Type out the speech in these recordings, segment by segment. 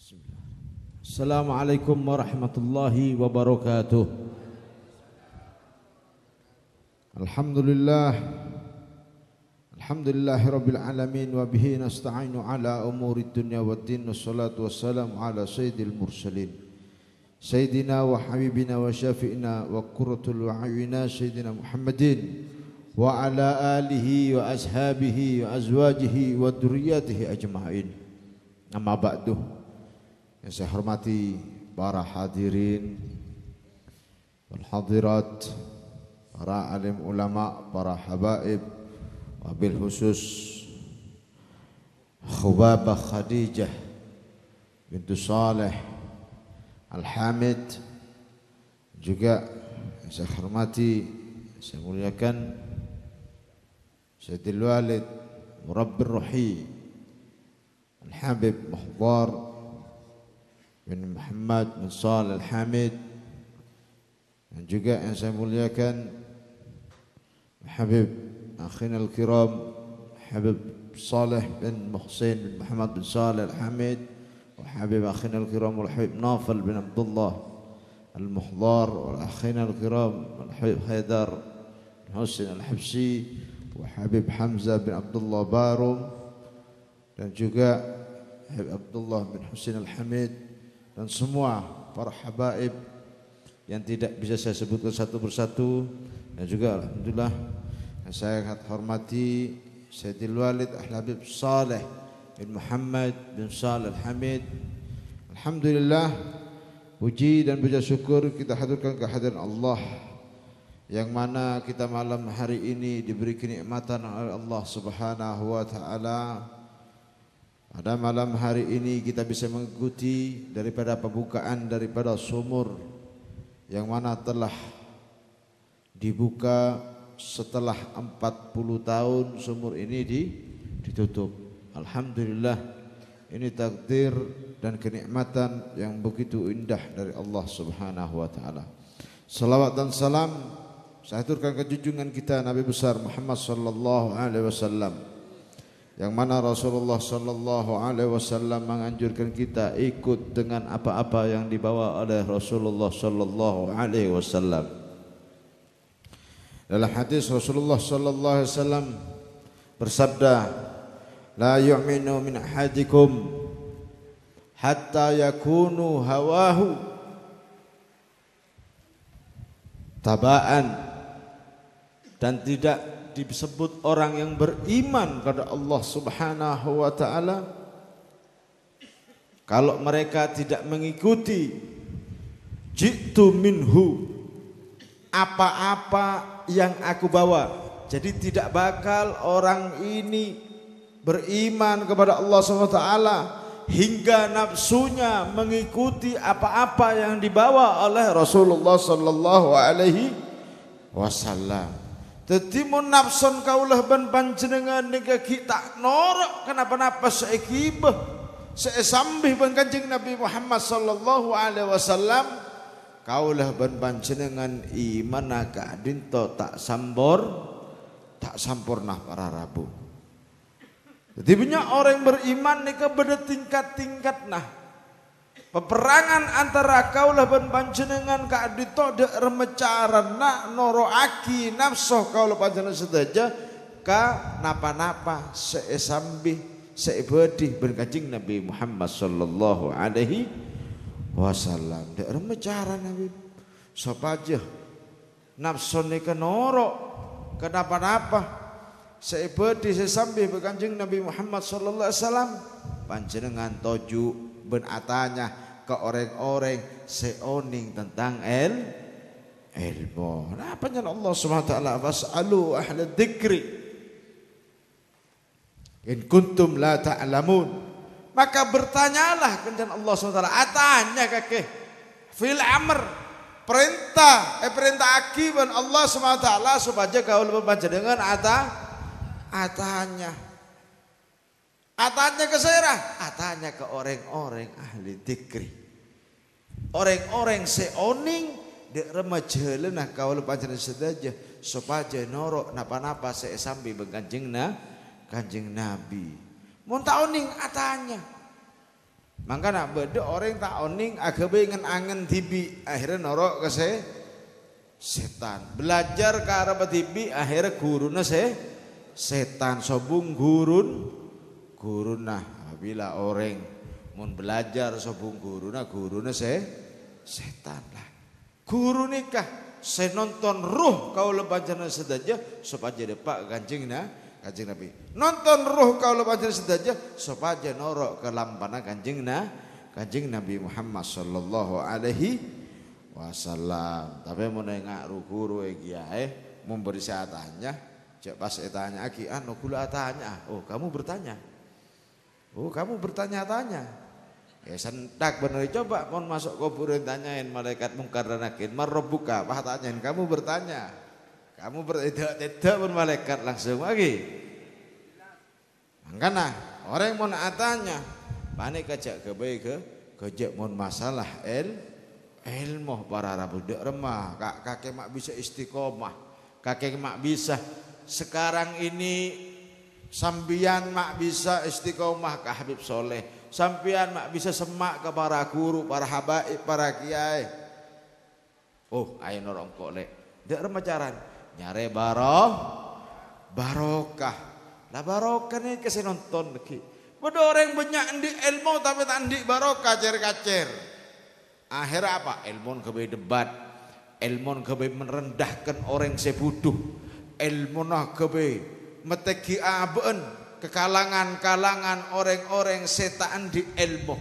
Bismillah. Assalamualaikum warahmatullahi wabarakatuh. Alhamdulillah. Alhamdulillahirabbil alamin wa bihi nasta'inu ala umurid dunya waddin wassalatu wassalamu ala sayyidil mursalin sayyidina wa habibina wa syafi'ina wa qurratul a'yunina sayyidina Muhammadin wa ala alihi wa ashabihi wa azwajihi wa dzurriyyatihi ajma'in. Amma ba'du. Yang saya hormati para hadirin wal hadirat, para alim ulama, para habaib, wabil khusus Khubabah Khadijah bintu Saleh Al-Hamid, juga yang saya hormati, saya muliakan Sayyidil Walid Murabbir Ruhi Al-Habib Muhdar bin Muhammad bin Saleh Al-Hamid, dan juga yang saya muliakan Habib akhina al-kiram Habib Saleh bin Muhsin bin Muhammad bin Saleh Al-Hamid, wa Habib akhina al-kiram wal Habib Nafal bin Abdullah Al-Muhdar, wa akhina al-kiram wal Habib Haidar bin Husin Al-Habsi, wa Habib Hamzah bin Abdullah Barum, dan juga Habib Abdullah bin Husin Al-Hamid, dan semua para habaib yang tidak bisa saya sebutkan satu persatu. Dan juga alhamdulillah yang saya hormati Sayyidil Walid Al-Habib Saleh bin Muhammad bin Saleh Al-Hamid. Alhamdulillah, puji dan puja syukur kita haturkan kehadiran Allah, yang mana kita malam hari ini diberi kenikmatan oleh Allah Subhanahu wa taala. Pada malam hari ini kita bisa mengikuti daripada pembukaan daripada sumur yang mana telah dibuka setelah 40 tahun sumur ini ditutup. Alhamdulillah, ini takdir dan kenikmatan yang begitu indah dari Allah Subhanahu wa taala. Salawat dan salam saya aturkan ke junjungan kita Nabi besar Muhammad sallallahu alaihi wasallam, yang mana Rasulullah sallallahu alaihi wasallam menganjurkan kita ikut dengan apa-apa yang dibawa oleh Rasulullah sallallahu alaihi wasallam. Dalam hadis Rasulullah sallallahu alaihi wasallam bersabda, "La yu'minu min ahadikum hatta yakunu hawahu tabaan," dan tidak disebut orang yang beriman kepada Allah Subhanahu wa taala kalau mereka tidak mengikuti jitu minhu, apa-apa yang aku bawa. Jadi tidak bakal orang ini beriman kepada Allah Subhanahu wa taala hingga nafsunya mengikuti apa-apa yang dibawa oleh Rasulullah sallallahu alaihi wasallam. Dadi mun nafsun kaulah ban panjenengan nika kita norok kenapa-napa seikibah seesambih ban Kanjeng Nabi Muhammad sallallahu alaihi wasallam, kaulah ban panjenengan iman ka dinto tak sampurna para rabu. Jadi banyak orang yang beriman nika beda tingkat-tingkat nah. Peperangan antara kaulah ban panjenengan ka adito dek remecaran nak noroaki nafsu kaulah panjenengan sedaja ka napa-napa seesambih seibadih ban Kanjeng Nabi Muhammad sallallahu alaihi wasallam. Dek remecaran Nabi sapa aja nafsu nika norok ka napa-napa seibadih seesambih ban Kanjeng Nabi Muhammad sallallahu alaihi wasallam, panjenengan toju ben atanya ke orang-orang seoning tentang ilmu. Nah, panjang Allah Subhanahu wa taala, "Fas'alu ahla dzikri in kuntum la ta'lamun." Maka bertanyalah kanjeng Allah Subhanahu wa taala, atanya kakek fil amr, perintah akiban Allah Subhanahu wa taala supaya kaul panjenengan atanya ke saya, atanya ke orang-orang ahli dzikri, orang-orang seoning dek remaja lenah kaul panjenengan sedaja supaya norok napa-napa seesambi Kanjeng Nabi. Mun taoning atanya Mangka nak beda orang tak oning agabe ngen angen tibi akhirnya norok ke setan. Belajar ke arah tibi akhirnya guruna setan sobung guruna. Apabila orang mau belajar sobung guruna setan lah. Guru nikah saya nonton ruh kau lebancana sedaja supaya depak Kanjeng Nabi. Nonton ruh kau lebancana sedaja supaya norok ke lampana Kanjeng Nabi Muhammad sallallahu alaihi wasallam. Tapi mau nengak guru memberi saya tanya, cek pas saya tanya aki anu kula tanya, oh kamu bertanya. Oh kamu bertanya-tanya. Ya sentak bener coba mau masuk kuburan tanyain malaikat mungkar dan nakir marrobuka apa tanyain kamu bertanya. Kamu tidak pun malaikat langsung lagi. Makanya orang mau tanya, panik kajak kejak mau masalah ilmu para rabu dek remah kakek mak bisa istiqomah, kakek mak bisa sekarang ini sambian mak bisa istiqomah ke Habib Soleh. Sampian mak bisa semak ke para guru, para habaib, para kiai. Oh, ayo norong kok lek. Dek remacaran nyare barokah. Lah barokah nih kasih nonton lagi. Bodoh orang banyak di ilmu tapi tak di barokah kacer. Akhirnya apa? Ilmu kebe debat, ilmu kebe merendahkan orang sebuduh, ilmu nah kebe meteki aben. Kekalangan-kalangan orang-orang setaan di ilmu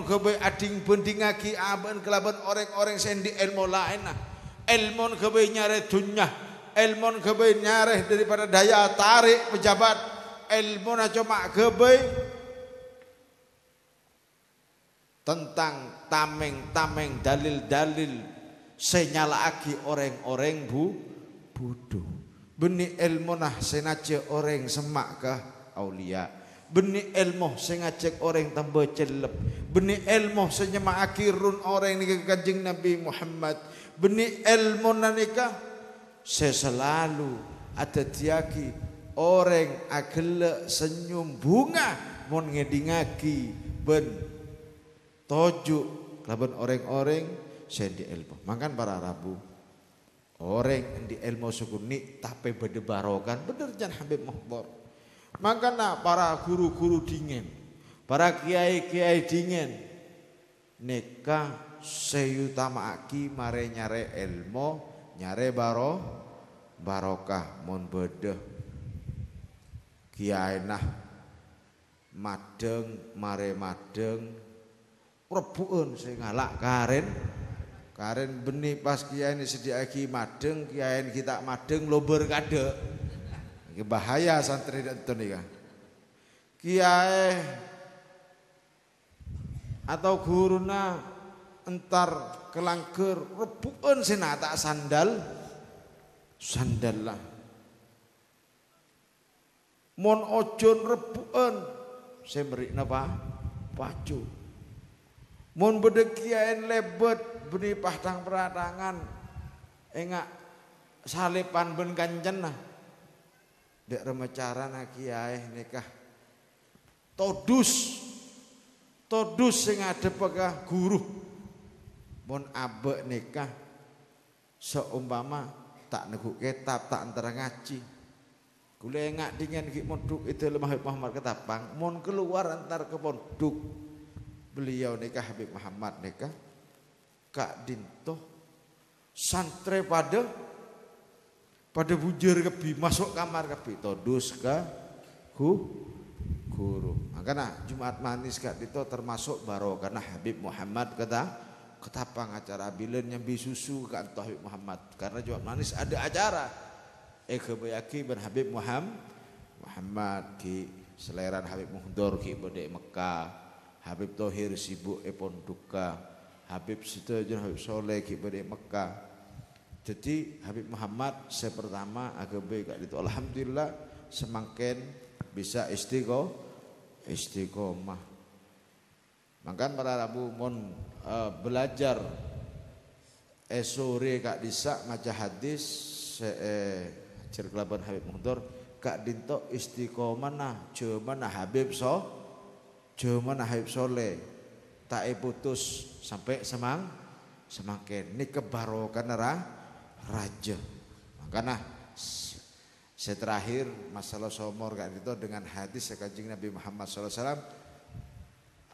kebe ading bendingaki aben kelaban orang-orang sen di ilmu lain ilmu kebe nyare dunya ilmu kebe nyare daripada daya tarik pejabat ilmu cuma kebe tentang tameng dalil-dalil senyalaaki orang-orang bodoh. Benih ilmu nah sengaja orang semak ke aulia. Benih ilmu sengaja orang tambah celep. Benih ilmu senyemak akhirun orang ni Kanjeng Nabi Muhammad. Benih ilmu nanika selalu ada tiaki orang agel senyum bunga mon ngedingaki ben tojuk laban orang-orang sendi ilmu. Makan para rabu. Orang di ilmu sukuni tapi berdebarokan bener jan Habib Muhdar. Makanya para guru-guru dingin, para kiai-kiai dingin, neka seyutamaaki mare nyare ilmu, nyare barokah mon bedeh kiai nah madeng mare madeng rebuken sing ngalak Karen benih pas kiai ini sediaki madeng, kiai ini kita madeng lober kade. Ini bahaya santri dan nih kiai atau guruna entar kelangker rebuken senata sandal lah. Mon ojon rebuken saya beri napa pacu. Mon bedek kiai lebet benih pahtang peratangan engak salipan ben kanjen nah dek remacaran kiai nikah todus sing ada pegah guru mon abe nikah seumpama tak neguk kitab tak antara ngaji kule engak dingin ki monduk itu lemah Muhammad ketapang mon keluar antar ke ponduk beliau nikah Habib Muhammad nikah Kak Dinto santre pada bujur kebi masuk kamar kebi todus ke guru. Makanya Jumat manis Kak Dinto termasuk baro karena Habib Muhammad ketapang acara bilen nyambi susu ke Habib Muhammad karena Jumat manis ada acara kebayaki ben Habib Muhammad ki seleran Habib Muhdor ki bode Mekah Habib Thohir sibuk ponduka Habib Sitojon Habib Soleh kibade Mekah. Jadi Habib Muhammad saya pertama agak baik itu alhamdulillah semakin bisa istiqomah. Makan para rabu mon belajar sore kak disa maca hadis cerkelaban Habib Muhdor kak dinto istiqomah nah cuman Habib Cuman Habib Soleh tak putus sampai semakin ini kebarokan raja. Makanya saya terakhir masalah somor gak itu dengan hadis Kanjeng Nabi Muhammad SAW.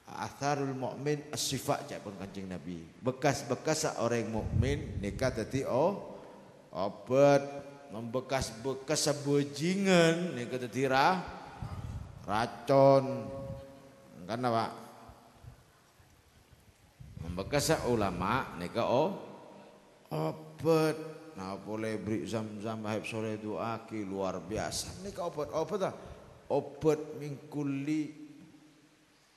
Atharul mu'min as-sifat pun Kanjeng Nabi. Bekas-bekas orang mukmin nikah tadi obat membekas-bekas sebujingan nikah tadi racun. Kan apa? Membekas ulama nikah obat. Nah boleh beri zam-zam Habib Soleh doaki luar biasa. Nikah obat mingkuli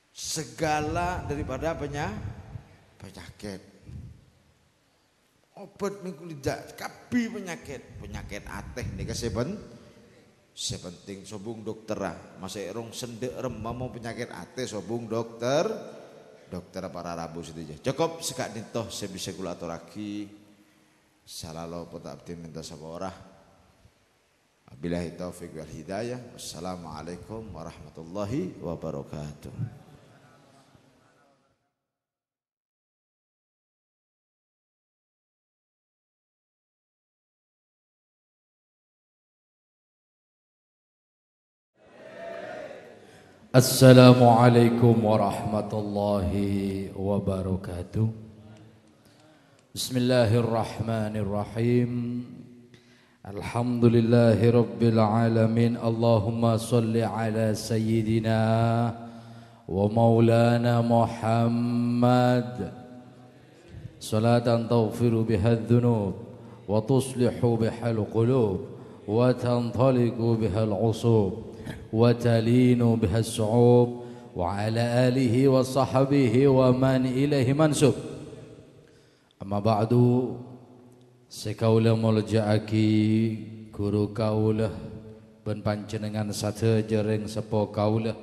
segala daripada penyakit. Obat mingkuli kabi penyakit ateh nikah sepenting sobung dokter masih rong sendek mau penyakit ateh sobung dokter para rabu situ aja. Cukup sekak dintoh saya bisa kula aturaki. Salalo potak abdi minta sabarah. Wabillahi taufiq wal hidayah. Wassalamualaikum warahmatullahi wabarakatuh. Assalamualaikum warahmatullahi wabarakatuh. Bismillahirrahmanirrahim. Alhamdulillahi rabbil alamin. Allahumma salli ala sayyidina wa maulana Muhammad salatan taghfiru biha adh-dhunub wa tuslihu biha al-qulub wa tantaliqu biha al-'usub wa talinu biha as-su'ub wa ala alihi wa sahbihi wa man ilaihi mansub. Amma ba'du, sekaula mulja'aki guru kaulah ben panjenengan sateja ring sepo kaulah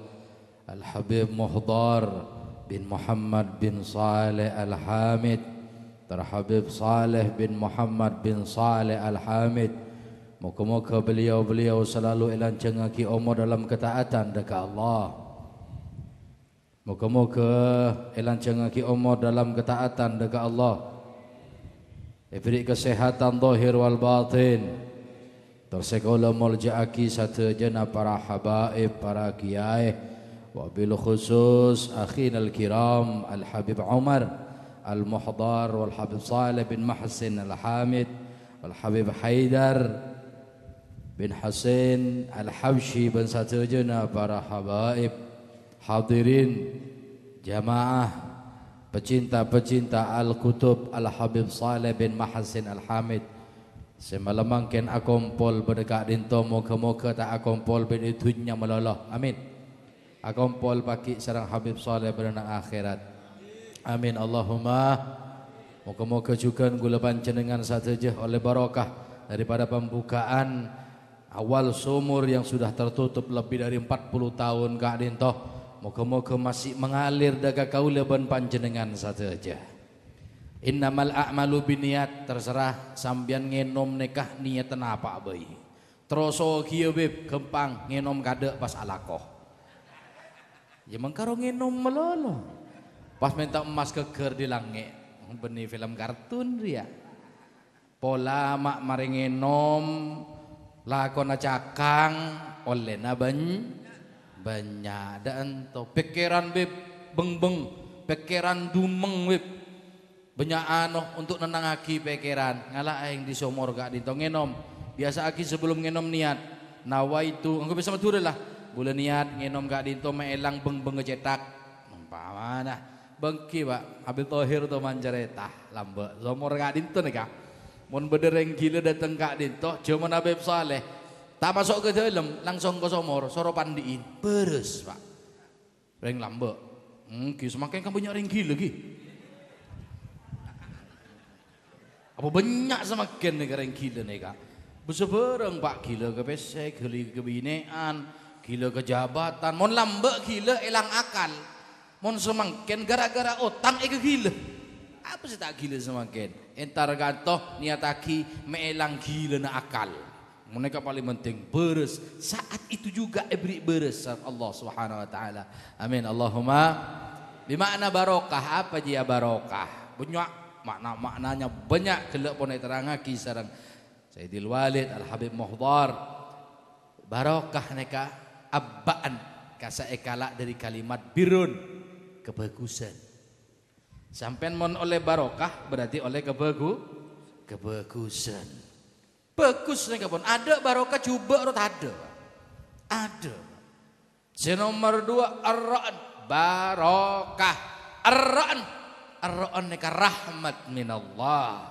Al-Habib Muhdar bin Muhammad bin Saleh Al-Hamid, Habib Saleh bin Muhammad bin Saleh Al-Hamid. Moga-moga beliau selalu ilancengaki umur dalam ketaatan dekat Allah. Moga-moga ilancengaki umur dalam ketaatan dekat Allah. Diberi kesehatan zahir wal batin. Tersekolah mulja'aki satajana para habaib, para kiai, wabil khusus akhina al-kiram Al-Habib Umar Al-Muhdar wal Habib Saleh bin Mahsin Al-Hamid wal Habib Haidar bin Hasin Al-Habshi bin satajana para habaib, hadirin jamaah pecinta-pecinta Al-Kutub Al-Habib Saleh bin Mahsin Al-Hamid. Semalam ken akompol berdekat dinto moga-moga tak akompol bin itunya meloloh. Amin. Akompol paki sarang Habib Saleh berenang akhirat. Amin Allahumma. Moga-moga juga gula panjenengan sateja oleh barakah daripada pembukaan awal sumur yang sudah tertutup lebih dari 40 tahun kak dinto. Moga-moga masih mengalir daga kaula ban panjenengan sateja. Innamal a'malu biniat, terserah sambian ngenom nikah niatan apa bae. Troso kieu beb gempang ngenom kade pas alakoh. Ya mengkaro ngenom melolo. Pas minta emas keker di langit. Beni film kartun dia. Pola mak mari ngenom lakona cakang olehna banyak dan to pikiran beb beng pikiran dumeng beb banyak untuk nenangaki pikiran ngalah aing disomor gak dinto ngenom biasa aki sebelum ngenom niat nawaitu engko bisa matur lah bulan niat ngenom gak dinto maelang beng ngecetak umpamana bengki Pak Habib Thohir to manjaretah lambe somor gak dinto nika mun bedereng gila dateng gak dinto jaman Habib Saleh tak masuk ke dalam langsung ke somor soro pandiin beres Pak ring lambe semakin kamu punya ring gila lagi apa banyak semakin nih ring gila nih kak berseberang Pak gila ke pesek gila ke binean gila ke jabatan mon lambe gila elang akal mon semakin gara-gara otang ke gila apa sih tak gila semakin entar gantoh niataki meelang gila na akal Mereka paling penting beres. Saat itu juga beri beres Allah Subhanahu wa taala. Amin. Allahumma. Bimakna barokah apa dia barokah? Banyak maknanya banyak kelak pun terangaki sareng Sayyidil Walid Al Habib Muhdar. Barokah neka abbaan kasa ekala dari kalimat birun, kebagusan. Sampai mon oleh barokah berarti oleh kebagusan. Bagus nih pun ada barokah coba rot ada. Nomor 2 ar-ra'an barokah ar-ra'an neka rahmat minallah.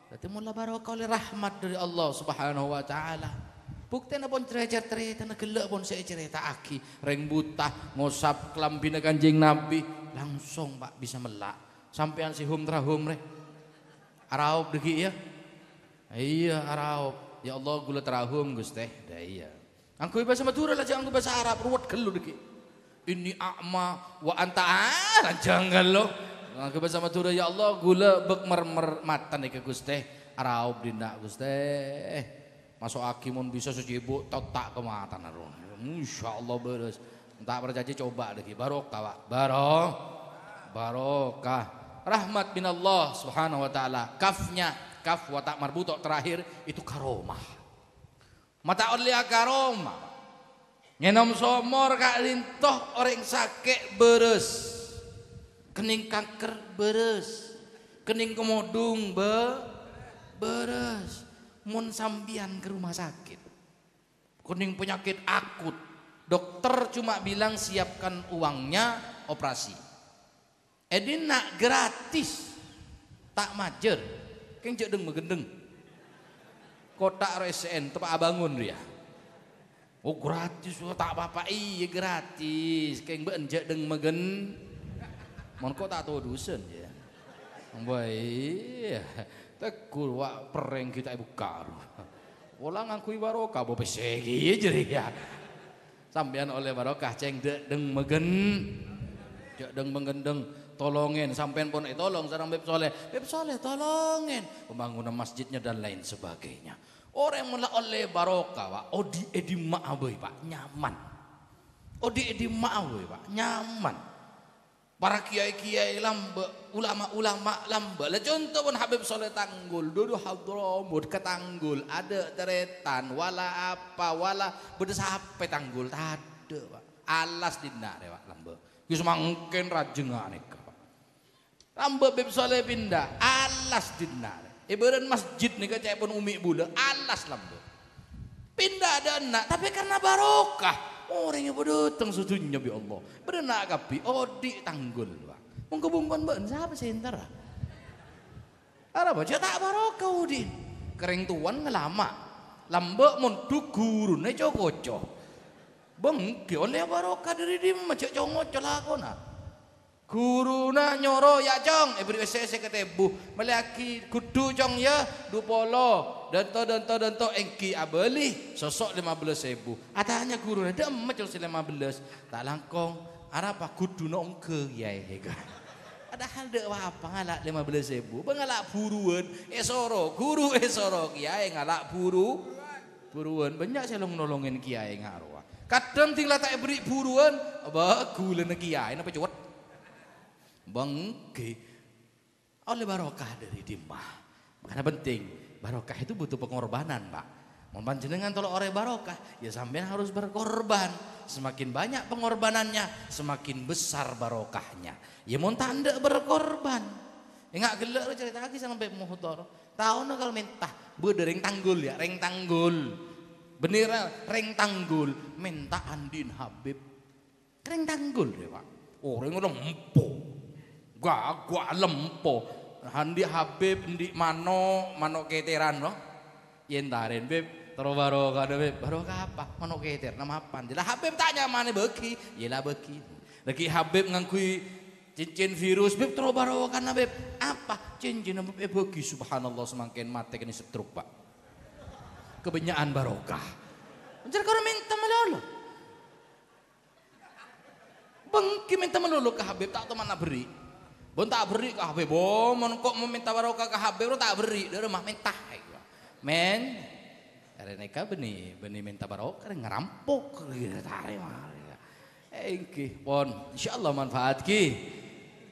Berarti mula barokah oleh rahmat dari Allah Subhanahu wa taala. Bukti pun cerita nak gelak pun saya cerita aki reng buta ngosap kelambina Kanjeng Nabi langsung Pak bisa melak sampean si hum trahum reh araup deki ya. Iya Arab. Ya Allah gula terahum Gusti. Dah iya. Angku bahasa Madura lah jangan bahasa Arab ruwet gelu deki. Ini a'ma wa anta jangan lo. Angku bahasa Madura ya Allah gula bek mermer mata nih ke Gusti. Arab dina Gusti. Masuk akimun bisa sejibuk totak ke mata naruh. Insyaallah beres. Entah berjanji coba deki barokah Pak. Barokah. Rahmat minallah Subhanahu wa taala. Kaf watak marbuto terakhir itu karomah. Mata oleh karomah. Nyenom somor kak lintoh orang sakit beres. Kening kanker beres. Kening kemodung beres. Mun sambian ke rumah sakit. Kening penyakit akut. Dokter cuma bilang siapkan uangnya operasi. Nak gratis. Tak majer. Keng jedeng megendeng kotak RSN tempat abangun dia. Oh gratis tak apa-apa iya gratis. Keng ben jedeng megen mon kok tak tahu dusun ya. Baik tekul wak pereng kita ibu karo. Ulang ngakui barokah bo pesegi aja ya. Sampean oleh barokah ceng jedeng megen jedeng megendeng. Tolongin sampean pun tolong sareng Beb Soleh tolongin pembangunan masjidnya dan lain sebagainya. Orang mulai oleh barokah Pak odi edi ma'aboy Pak nyaman. Odi edi ma'aboy Pak nyaman. Para kiai-kiai lambe ulama-ulama lambe. Lah contoh pun Habib Soleh Tanggul dudu Hadramut ke Tanggul ada teretan wala apa wala beda sampai Tanggul tade Pak. Alas dina Pak lambe. Geus mangken rajengan eka. Lambe Beb Soleh pindah alas dinar. Ibarat masjid nih kecek pun umi bula alas lambe. Pindah ada anak tapi karena barokah. Orang yang berdatang setunya bi Allah. Berenak kapi odi Tanggul Pak. Mengkebungkan ben siapa senter? Ara baca tak barokah udin. Kering tuan ngelama. Lambe mun du guru ne cokoco. Bengki oleh barokah dari di macam congoco lakona. Guru na nyoro ya cong, beri wese ketebu, melaki kudu cong ya, du polo, danto engki abeli, sosok 15.000. Atanya guru na dem macam 15, tak langkong, apa kudu no engke ya hega. Ada hal dek apa ngalak 15.000, bengalak buruan, esoro, guru esoro kiai ngalak buruan, banyak saya nolongin kiai ngaruh. Kadang tinggal tak beri buruan, abah gula kiai, napa cuat? Bangke oleh barokah dari dimah. Makanya penting barokah itu butuh pengorbanan Pak. Mempanjenengan tolong orang barokah ya sampean harus berkorban. Semakin banyak pengorbanannya semakin besar barokahnya. Ya mau tanda berkorban. Enggak gelak cerita lagi sampai muhtor. Tahu nak kalau mentah bedereng Tanggul ya reng Tanggul. Bener reng Tanggul minta Andin Habib. Reng Tanggul deh Pak. Orang udah empuk. Gua lempo. Handi Habib di mano keteran no. Yentaren Beb terus barokah Beb. Barokah apa? Mano keter nama apa? Lah Habib tanya mana beki? Yalah beki. Lagi Habib ngangkui cincin virus Beb terus barokah na Beb. Apa? Cincin Beb beki subhanallah semakin mati kini setruk Pak. Kebanyakan barokah. Jadi kalau minta melulu. Bengki minta melulu ke Habib tak tahu mana beri. Bon tak beri ke Habib, bon kok mau minta barokah ke Habib tak beri, dia rumah minta, men, Neka benih minta barokah ngerampok gitu tarik pon insyaallah manfaat ki.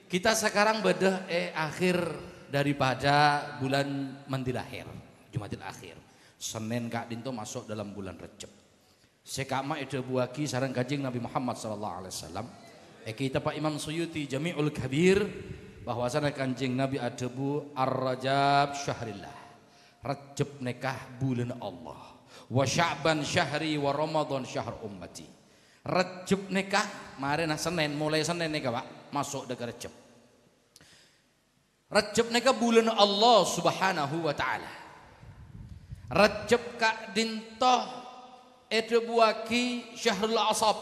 Kita sekarang bedah akhir daripada bulan mandilahir Jumatil Akhir. Senin Kak Dinto masuk dalam bulan Recep. Sekama itu buaki sareng Kanjeng Nabi Muhammad sallallahu alaihi wasallam. Kita Pak Imam Suyuti Jami'ul Kabir bahwasana Kanjeng Nabi adebu Ar-Rajab syahrillah. Rajab nekah bulan Allah. Wa Sya'ban syahri wa Ramadan syahr ummati. Rajab nekah marena Senin mulai Senin nekah Pak masuk dekat Rajab. Rajab nekah bulan Allah Subhanahu wa taala. Rajab Kak Dintoh itu buaki syahrul asab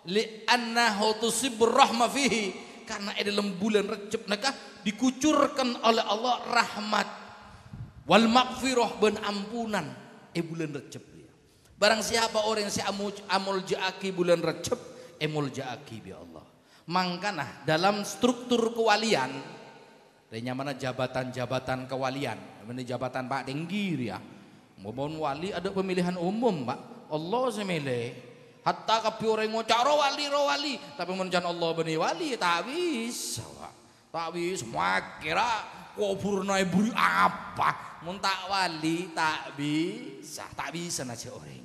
li annahu tusibur rahmah fihi karena dalam bulan Rajab nekah dikucurkan oleh Allah rahmat wal maghfirah ben ampunan bulan Rajab ya. Barang siapa orang yang amul jaaki bulan Rajab emul jaaki bi Allah. Mangkana dalam struktur kewalian renya mana jabatan-jabatan kewalian, ini jabatan Pak tinggi ya. Mohon wali ada pemilihan umum Pak. Allah semile. Hatta kapi orang ngocak wali, tapi mencan Allah bani wali tak bisa Pak. Tak bisa. Semua kira kubur naiburi apa? Mun tak wali tak bisa nasi orang.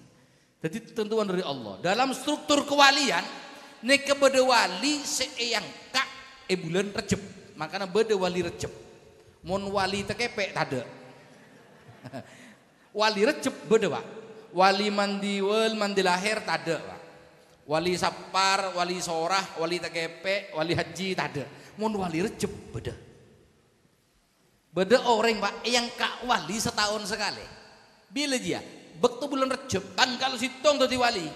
Jadi tentuan dari Allah. Dalam struktur kewalian, nek beda wali seeyang kak bulan Rajab. Makanya beda wali Rajab. Mun wali tekepek tade. Wali Rajab beda Pak. Wali mandiwel mandi lahir tade Pak. Wali sapar, wali sorah, wali tekepek, wali haji tade. Mun wali Rajab beda. Beda orang Pak yang kak wali setahun sekali. Bila dia bektu bulan Rajab tanggal situng tadi wali.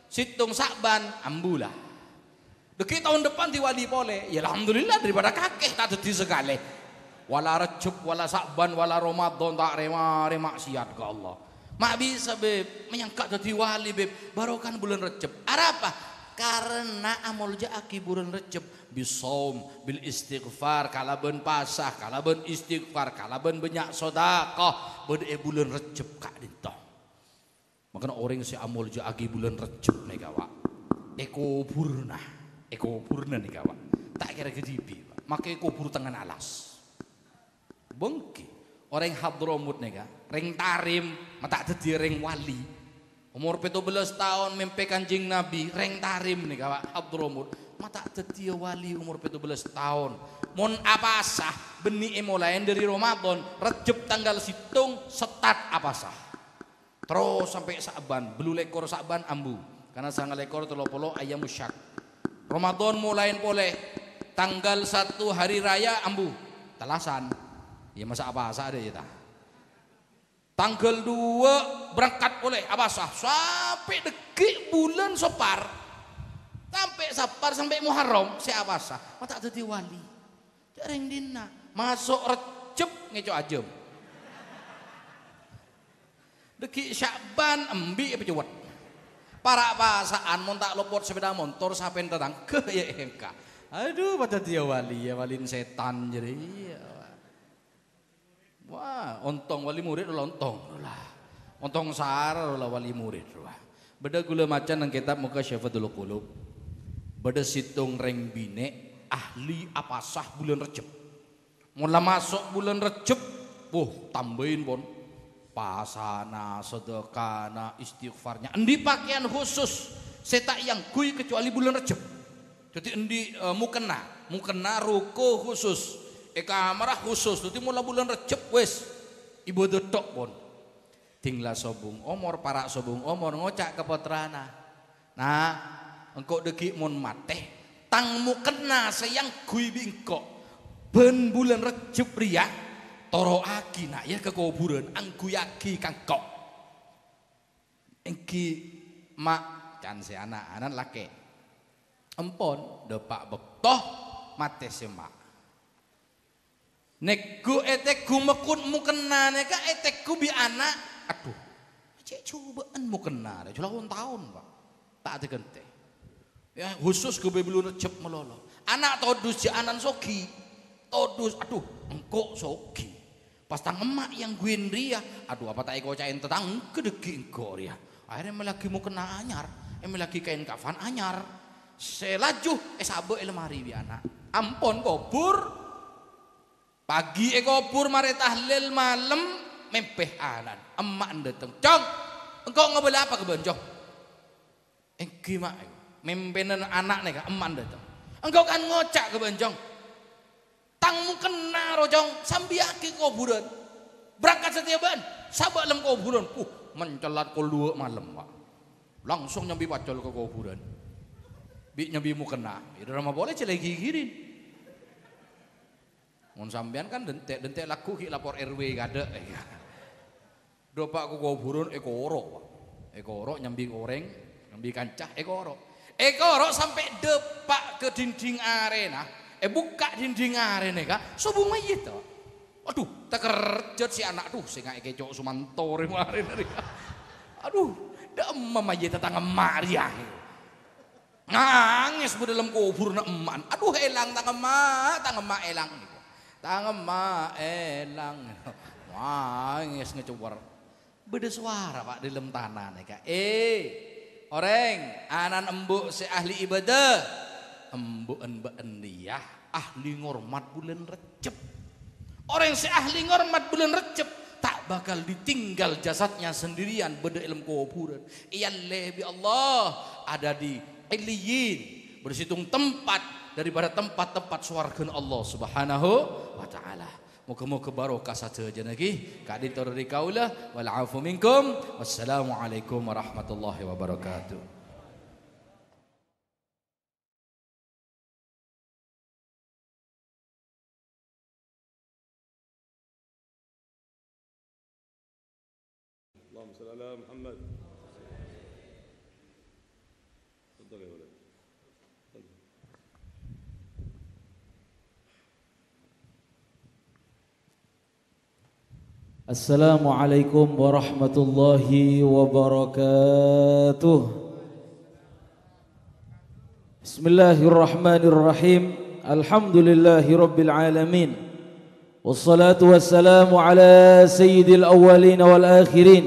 Situng Sakban ambulah. Deki tahun depan di wali boleh. Ya alhamdulillah daripada kakek tak tadi sekali. Wala Rajab, wala Sakban, wala Ramadan tak rema maksiat ke Allah. Mak bisa beb menyangka tadi wali beb barokan bulan Rajab. Apa? Karena amul jaaki bulan Rajab bisaum bil istighfar kalaban pasah kalaban istighfar kalaban banyak sedekah bede bulan Rajab Kak Dintoh. Makanya orang si amul jaaki bulan Rajab nih kawan. Eko purna nih kawan. Tak kira kejibi. Maka kubur tangan alas. Bengki. Orang Hadramut nih kak. Ring tarim. Mata jadi ring wali. Umur 17 tahun mimpi Kanjeng Nabi. Ring tarim nih kak. Hadramut. Mata jadi wali umur 17 tahun. Mon apa sah. Benih emolain dari Ramadan. Rejab tanggal situng. Setat apa sah. Terus sampai Sakban. Belu lekor Sakban ambu. Karena sangat lekor telopolo ayam musyak. Ramadan mulain boleh. Tanggal 1 hari raya ambu. Telasan. Ya masa apa sah ada ya. Tanggal 2 berangkat boleh apa sah. Sampai dekik bulan Sopar. Sampai Sapar sampai Muharram. Siapa sah. Mata jadi wali. Jarang dina. Masuk Recep ngeco ajem. Dekik Syakban embi apa cewek. Para pasaan mun tak lopot sepeda motor sampai datang ke ya engka. Aduh pada dia wali ya walin setan jadi. Wah, ontong wali murid lontong lah. Ontong sar lah wali murid lah. Beda gula macan nang kitab muka Syafatul Qulub. Beda situng reng bine ahli apa sah bulan Recep. Mula masuk bulan Recep, tambahin pon pasana, sedekana, istighfarnya. Endi pakaian khusus setak yang kui kecuali bulan Recep. Jadi endi mukena ruko khusus. Kamarah khusus. Jadi mula bulan Recep wes ibadah tok pon. Tinglah sobung omor para sobung omor ngocak ke putrana. Nah, engkau deki mon mateh tang mukena sayang kui bingkok. Ben bulan Recep ria toro aki nak ya ke kuburan angku yaki kangkok. Engki mak can si anak laki. Empon depak bektoh mate semak. Nekku etekku mekun mukena neka etekku bi anak. Aduh, cek cobaan mukena. Cuma tahun pak. Tak ada gente. Ya khusus gue belum Recep melolo. Anak todus si anan soki. Todus, aduh, engkau soki. Pas tang emak yang guin ria, aduh apa tak iko cain tetang kedegi engko ria. Akhirnya melagi mau kena anyar, melagi kain kafan anyar. Selaju sabe lemari bi anak. Ampun kubur. Pagi kubur mari tahlil malam mempeh anan. Emak dateng. Cong, engkau ngebela apa kebenjong? Engki mak, mempenan anak nih emak dateng. Engkau kan ngocak kebenjong. Tangmu kena rojong sambiaki kuburan. Berangkat setiap ban, sabak lem kuburan. Mencelat kol 2 malam, Pak. Langsung nyambi pacol ke kuburan. Bi nyambi mu kena. Itu nama boleh celai gigirin. Mun sampean kan dentek laku ki lapor RW kada. Dopak ku kuburan ekoro, Pak. Ekoro nyambi goreng, nyambi kancah ekoro. Ekoro sampai depak ke dinding arena. Buka dinding arene ka, subuh mayit to. Aduh, tekerjot si anak tuh sing ngake cok Sumantore kemarin dari. Aduh, demam mayit tetangga Maria. Nangis bu dalam kubur na eman. Aduh, elang tang emak elang. Tang emak elang. Nangis ngecuwar. Beda suara Pak di dalam tanah nih Kak. Orang anan embuk si ahli ibadah. Embu-en dia ahli ngormat bulan Recep. Orang yang ahli ngormat bulan Recep tak bakal ditinggal jasadnya sendirian beda ilmu kuburan. Ia lebih Allah ada di Iliyin bersitung tempat daripada tempat-tempat surga Allah Subhanahu wa taala. Moga-moga barokah saja lagi kadin dari kaula wal afu minkum. Wassalamualaikum warahmatullahi wabarakatuh. اللهم صل على محمد. تفضل يا ولد. السلام عليكم ورحمة الله وبركاته. بسم الله الرحمن الرحيم. الحمد لله رب العالمين والصلاة والسلام على سيد الأولين والآخرين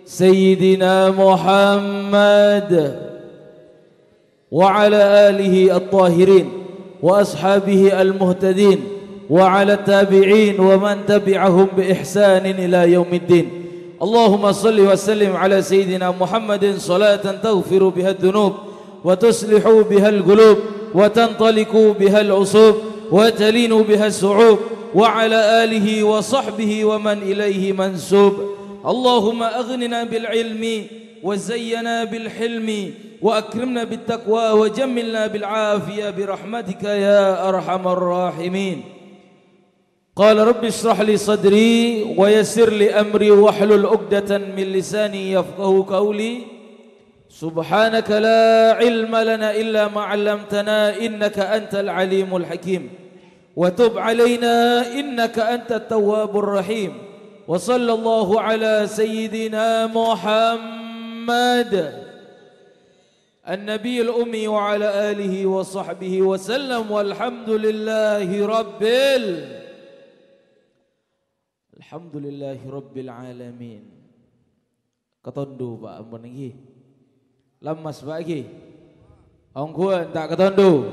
سيدنا محمد وعلى آله الطاهرين وأصحابه المهتدين وعلى التابعين ومن تبعهم بإحسان إلى يوم الدين. اللهم صل وسلم على سيدنا محمد صلاة تغفر بها الذنوب وتصلح بها القلوب وتنطلق بها العصوب وتلين بها الصعوب وعلى آله وصحبه ومن إليه منسوب. اللهم أغننا بالعلم وزينا بالحلم وأكرمنا بالتقوى وجملنا بالعافية برحمتك يا أرحم الراحمين. قال رب اشرح لي صدري ويسر لي أمري واحلل عقدة من لساني يفقه قولي. سبحانك لا علم لنا إلا ما علمتنا إنك أنت العليم الحكيم وتب علينا إنك أنت التواب الرحيم. وصلى الله على سيدنا محمد النبي الأمي وعلى آله وصحبه وسلم والحمد لله رب العالمين. Ketondu Pak ampun iki. Lemas Pak iki. Ongkuan tak ketondu.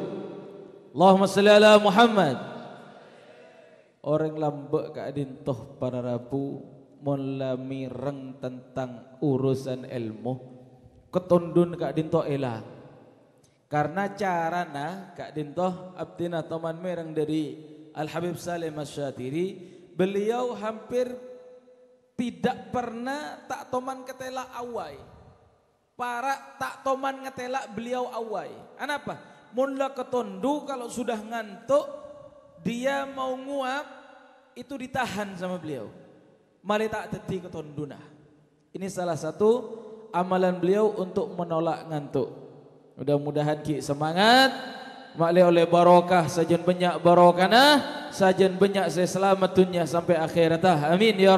Allahumma shalli ala Muhammad. Orang lambek kak dintoh para rabu mulai reng tentang urusan ilmu ketundun kak dintoh elah karena carana kak dintoh abdina toman mereng dari Al Habib Salim Asy-Syatiri. Beliau hampir tidak pernah tak toman ketela awai para tak toman ngetela beliau awai. Kenapa? Mula ketundu kalau sudah ngantuk dia mau nguap itu ditahan sama beliau. Mari tak teti ketonduna. Ini salah satu amalan beliau untuk menolak ngantuk. Mudah-mudahan ki semangat. Makli oleh barokah sajen banyak barokana, sajen banyak saya selamat dunia sampai akhirat. Amin ya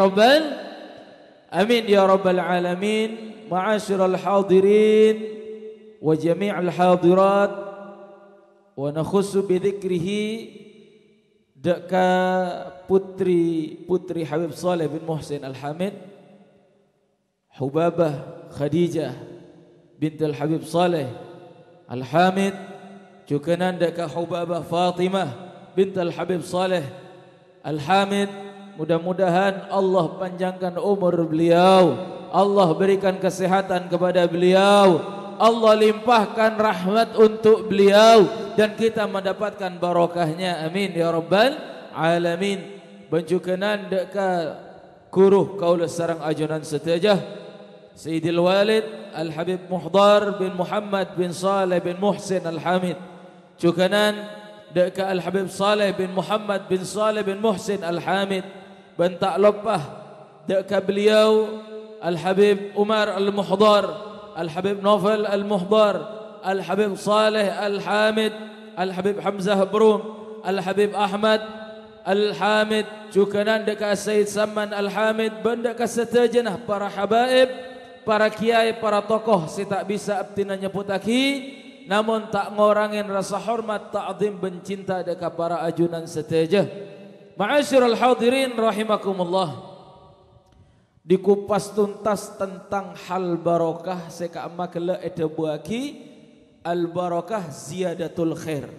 rabbal alamin. Ma'asyiral hadirin wa jami'al hadirat wa nakhussu bi dzikrihi deka putri Habib Saleh bin Muhsin Al-Hamid, Hubabah Khadijah bintul Habib Saleh Al-Hamid, cukanan deka Hubabah Fatimah bintul Habib Saleh Al-Hamid. Mudah-mudahan Allah panjangkan umur beliau, Allah berikan kesehatan kepada beliau, Allah limpahkan rahmat untuk beliau dan kita mendapatkan barokahnya, amin ya rabbal alamin. Bencukanan deka kuruh kaula sarang ajunan setajah Sayyidil Walid Al-Habib Muhdar bin Muhammad bin Saleh bin Muhsin Al-Hamid, cukanan deka Al-Habib Saleh bin Muhammad bin Saleh bin Muhsin Al-Hamid. Bentak lopah deka beliau Al-Habib Umar Al-Muhdar, Al-Habib Novel Al-Muhdar, Al-Habib Saleh Al-Hamid, Al-Habib Hamzah Brum, Al-Habib Ahmad Al-Hamid, cukanan deka Sayyid Saman Al-Hamid, bendeka setajana para habaib, para kiai, para tokoh saya tak bisa abtina nyebut lagi, namun tak ngorangin rasa hormat, ta'zim, bencinta deka para ajunan setajah. Ma'asyiral hadirin rahimakumullah. Dikupas tuntas tentang hal barokah seka makala eta buaki al barokah ziyadatul khair,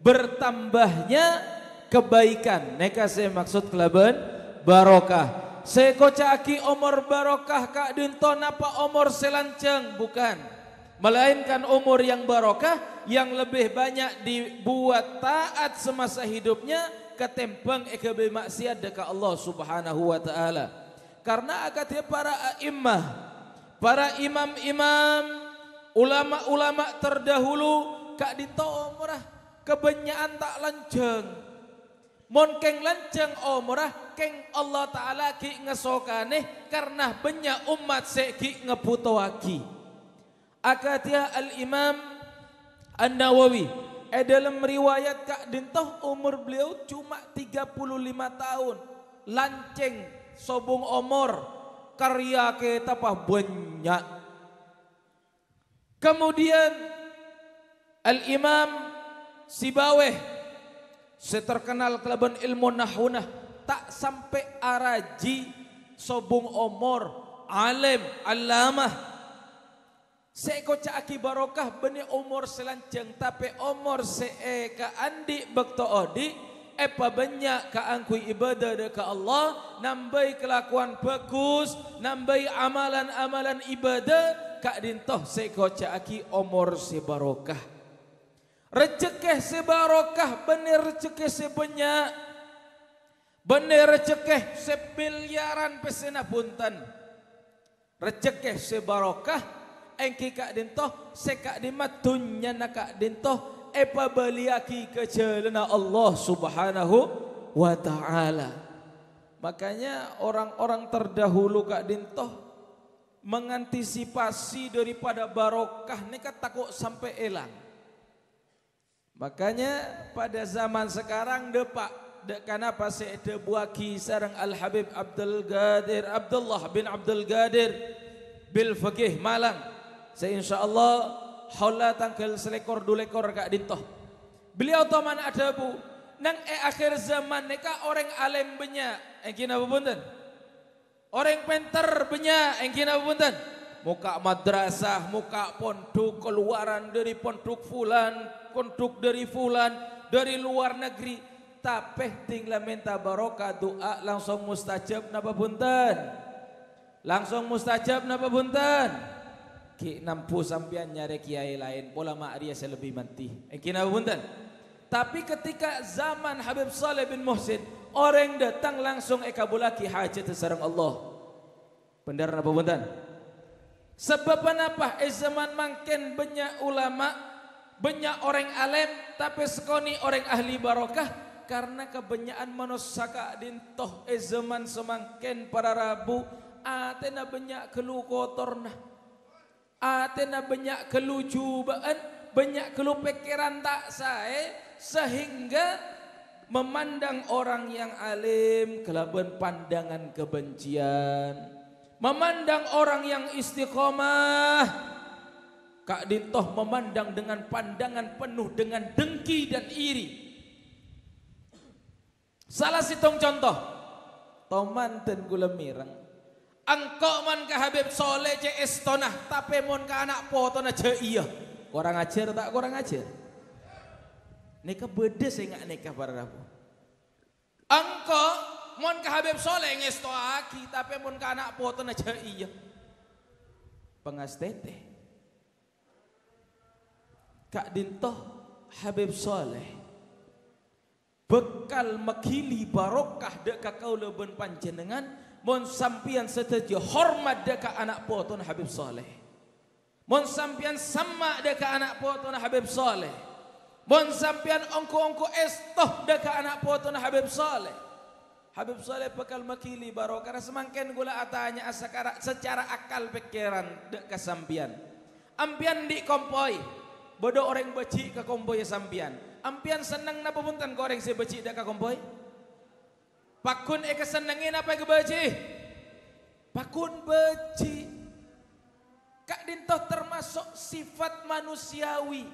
bertambahnya kebaikan. Neka saya maksud kelaban barokah. Saya kocaki umur barokah kak dinto napa umur selanceng, bukan, melainkan umur yang barokah yang lebih banyak dibuat taat semasa hidupnya ketempang ekebe maksiat dekat Allah Subhanahu wa taala. Karena akatnya para a'immah, para imam-imam, ulama-ulama terdahulu kak dinto umurah kebanyakan tak lanceng. Mon keng lanceng umurah keng Allah taala ki ngesokane karena banyak umat seki ngeputoaki. Akatnya al-Imam An-Nawawi dalam riwayat kak dintoh umur beliau cuma 35 tahun, lanceng sobung umur, karya kita pah banyak. Kemudian Al-Imam Sibaweh seterkenal kelaban ilmu nahunah, tak sampai araji sobung umur, alim alamah. Seko caki barokah beni umur selanceng tapi umur seeka andi bekto odi epa banyak kaangkui ibadah deka Allah, nambai kelakuan bagus, nambai amalan-amalan ibadah kak dintoh seko caki umur sebarokah. Rezeki sebarokah beni rezeki sebanyak, beni rezeki sebiliaran pesena punten. Rezeki sebarokah engki kak dintoh sekak dimatunya nak kak dintoh epa baliaki ke jalan Allah Subhanahu wa taala. Makanya orang-orang terdahulu kak dintoh mengantisipasi daripada barokah neka takut sampai hilang. Makanya pada zaman sekarang depak kenapa saya buaki sarang Al-Habib Abdullah bin Abdul Qadir bil Faqih Malang. Saya insyaallah haula tangkel selekor dulekor kak dintoh. Beliau taman ada bu nang akhir zaman neka orang alim banyak engkin apa punten, orang penter banyak engkin apa punten, muka madrasah, muka pondok, keluaran dari pondok fulan, pondok dari fulan, dari luar negeri, tapi tinggal minta barokah doa langsung mustajab napa punten, langsung mustajab napa punten. Ki nampu sampian nyari kiai lain pola ma'riyah selebih manti. Kina punten. Tapi ketika zaman Habib Saleh bin Muhsin, orang datang langsung ekabulaki hajat sareng Allah. Benar napa punten? Sebab apa? Zaman makin banyak ulama, banyak orang alim, tapi sekoni orang ahli barokah karena kebanyakan manusia dintoh zaman semakin para rabu atena banyak kelu kotorna. Atena banyak kelujubaan, banyak kelu pikiran tak saya sehingga memandang orang yang alim kelaban pandangan kebencian, memandang orang yang istiqomah kak dintoh memandang dengan pandangan penuh dengan dengki dan iri. Salah situng contoh. Tomanten gula mireng. Engkau man ke Habib Soleh je estonah, tapi mon ke anak potona je iya. Kurang ajar tak kurang ajar? Nikah beda saya nggak nikah para rabu. Engkau mon ke Habib Soleh ngestoaki, tapi mon ke anak potona je iya. Pengastete. Kak dintoh Habib Soleh. Bekal makili barokah deka kau leben panjenengan mon sampian setuju hormat deka anak potona Habib Soleh. Mon sampian sama deka anak potona Habib Soleh. Mon sampian ongko-ongko estoh deka anak potona Habib Soleh. Habib Soleh bekal makili barokah semangken gula atanya asakara secara akal pikiran deka sampian. Ampian di kompoi. Bodoh orang beci ke kompoi sampian. Ampian senang napa punten goreng si beci dak ka kompoi? Pakun eka senengin apa ke beci? Pakun beci. Kak dintoh termasuk sifat manusiawi.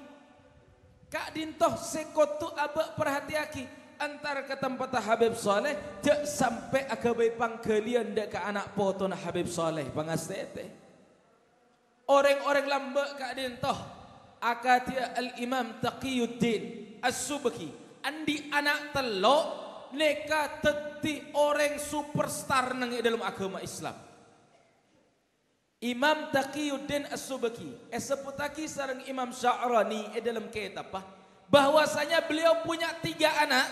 Kak dintoh sekotu abak perhatiaki antar ke tempat Habib Soleh cek sampai akabai pangkelian dak ka anak potona Habib Soleh pangastete. Orang-orang lambak kak dintoh akatia al-Imam Taqiyuddin As-Subki andi anak telok neka teti orang superstar nang dalam agama Islam. Imam Taqiyuddin As-Subki seputaki sareng Imam Sya'rani dalam kitab bahwasanya beliau punya 3 anak.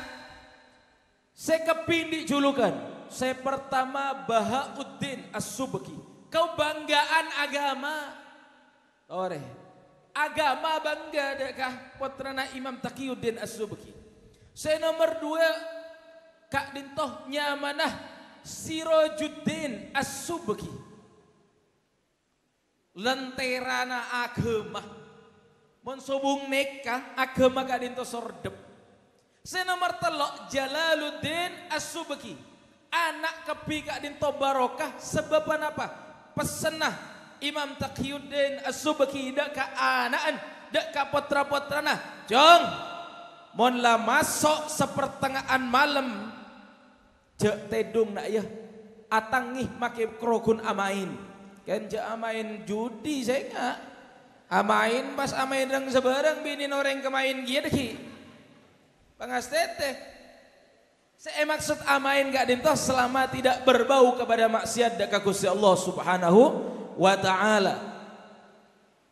Saya kepindi julukan. Saya pertama Bahauddin As-Subki. Kau banggaan agama. Ore agama bangga dekah putrana Imam Taqiyuddin As-Subki. Saya nomor 2 Kak dintoh nyamanah Sirajuddin As-Subki. Lenterana agama. Mon sobung nikah agama Kak dintoh sordep. Saya nomor 3 Jalaluddin As-Subki. Anak kepi Kak dintoh barokah sebab apa? Pesenah Imam Taqiyuddin As-Subki dak ka anaan dak ka putra-putrana jong mon la masuk sepertengahan malam cek tedung nak ya atangih make krokun amain kan je amain judi saya enggak amain pas amain reng sebarang binin orang kemain gia deki pangastete saya maksud amain gak dintoh selama tidak berbau kepada maksiat dak ka Gusti Allah Subhanahu wa ta'ala.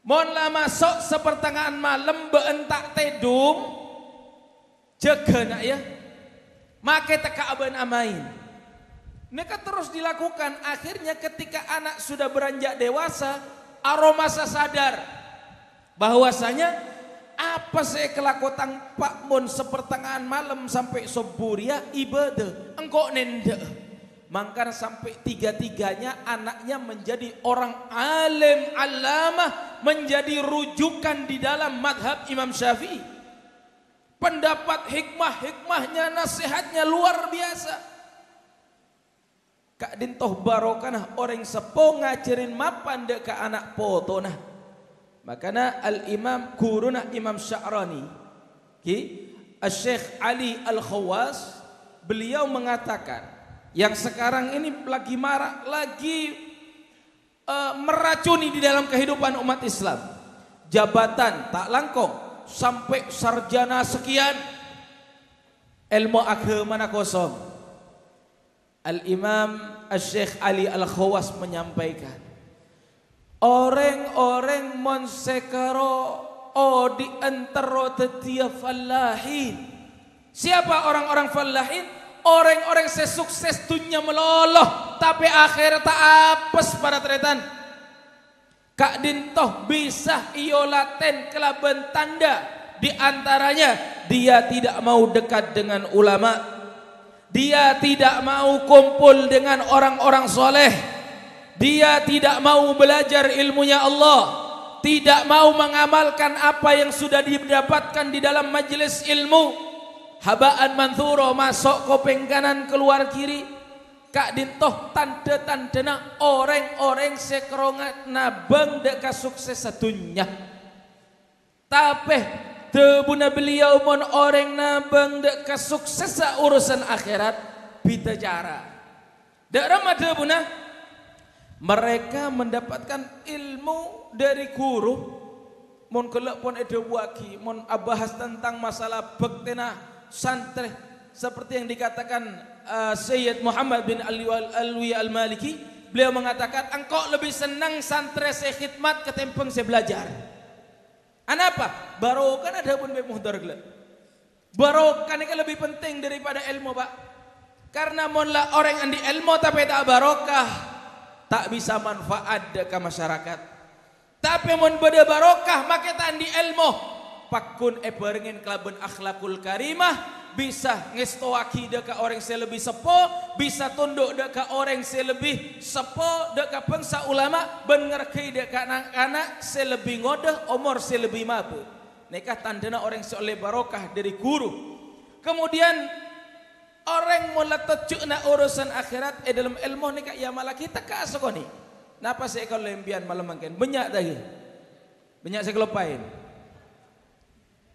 Mon la masuk sepertengahan malam beentak tedung jaga nak ya make teka aban amain. Mereka terus dilakukan. Akhirnya ketika anak sudah beranjak dewasa aroma sadar bahwasanya apa saya kelakuan Pak Mon sepertengahan malam sampai suburia ibadah engkau nende. Mangkana sampai 3-3-nya anaknya menjadi orang alim alamah, menjadi rujukan di dalam madhab Imam Syafi'i. Pendapat hikmahnya, nasihatnya luar biasa. Kak dintoh barokah orang sepo ngajarin mapan dek ke anak potona. Makanya al-Imam guruna Imam Sya'rani ki Syekh Ali Al-Khawas beliau mengatakan yang sekarang ini lagi marak, lagi meracuni di dalam kehidupan umat Islam. Jabatan tak langkong sampai sarjana sekian, ilmu agama na kosong. Al-Imam Syekh Ali Al-Khawas menyampaikan, orang-orang monsekaro di antara tetia fallahin. Siapa orang-orang fallahin? Orang-orang sesukses dunia meloloh tapi akhir tak apes pada tretan. Kak dintoh bisa iolaten kelaban tanda di antaranya dia tidak mau dekat dengan ulama, dia tidak mau kumpul dengan orang-orang soleh, dia tidak mau belajar ilmunya Allah, tidak mau mengamalkan apa yang sudah didapatkan di dalam majelis ilmu. Habaan manthuro masuk kopeng kanan keluar kiri. Kak dintoh tanda-tandana orang-orang sekerongat nabang deka sukses satunya. Tapi Tebuna beliau mon orang nabang dek kesuksesan urusan akhirat bita cara. Dek ramah tebuna mereka mendapatkan ilmu dari guru. Mon kelak pun ada waki, mon abahas tentang masalah bektena santri seperti yang dikatakan Sayyid Muhammad bin Alwi Al-Maliki. Beliau mengatakan engkau lebih senang santri saya khidmat ketimbang saya belajar. Kenapa? Barokah ada pun muhdar gelap. Barokah ini lebih penting daripada ilmu, Pak. Karena monlah orang yang di ilmu tapi tak barokah, tak bisa manfaat ke masyarakat. Tapi mon beda barokah maka tak di ilmu. Pakun berengin kelaban akhlakul karimah. Bisa ngestoaki deka orang saya lebih sepo, bisa tunduk deka orang saya lebih sepo, deka bangsa ulama, bengerkai deka anak-anak saya lebih ngodah, umur saya lebih mampu. Nikah tandana orang saya oleh barokah dari guru. Kemudian orang mula tejuk na urusan akhirat dalam ilmu nikah ya malah kita kasih ni. Napa saya kalau lembian malam makan banyak lagi, banyak saya kelupain.